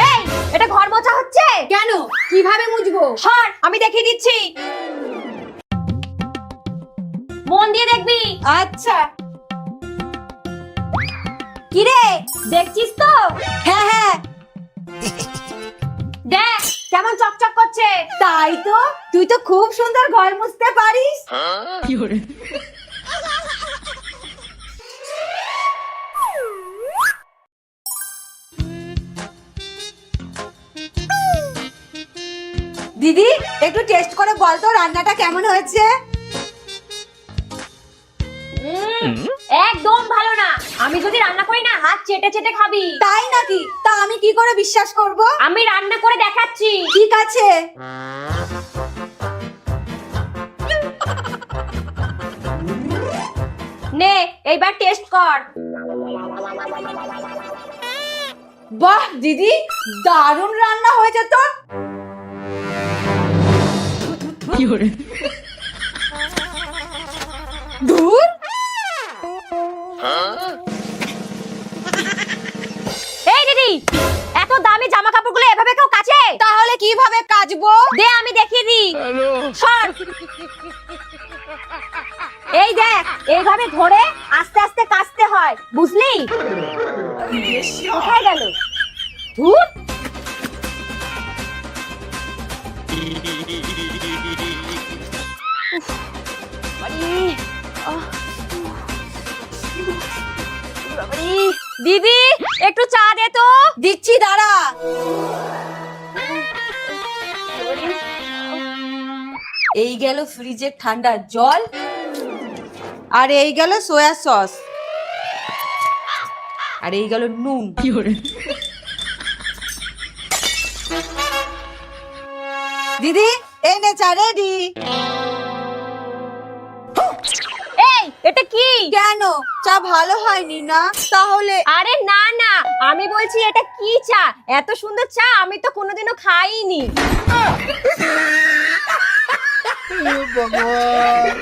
এই, এটা ঘর মোছা হচ্ছে কেন? কিভাবে মুছবো? সর, আমি দেখিয়ে দিচ্ছি। মন দিয়ে দেখবি। আচ্ছা। কি রে, দেখছিস তো? হ্যাঁ হ্যাঁ, দেখ কেমন চকচক করছে। তাই তো। তুই তো খুব সুন্দর ঘর মুছতে পারিস। দিদি, একটু টেস্ট করে বল তো রান্নাটা কেমন হয়েছে? একদম ভালো না। আমি যদি রান্না করি না, হাত চেটে চেটে খাবি। তাই নাকি? তা আমি কি করে বিশ্বাস করব? আমি রান্না করে দেখাচ্ছি। ঠিক আছে। নে, এইবার টেস্ট কর। বাহ দিদি, দারুণ রান্না হয়েছে তো। ধুর, এই দিদি, এত দামি জামা কাপড়গুলো এভাবে কেউ কাচে? তাহলে কিভাবে কাচবো? দে আমি দেখিয়ে দিই। সর। এই দেখ, এইভাবে ধরে আস্তে আস্তে কাচতে হয়, বুঝলি? কোথায় গেল? ধুর। দিদি, একটু চা দে তো। দিচ্ছি, দাঁড়া। এই গেল ফ্রিজের ঠান্ডা জল, আর এই গেল সয়া সস, আর এই গেল নুন। দিদি, এই নে চা রেডি। এই, এটা কি? কেন, চা ভালো হয়নি না? তাহলে আরে না না, আমি বলছি এটা কি চা? এত সুন্দর চা আমি তো কোনোদিনও খাইনি। ভগবান।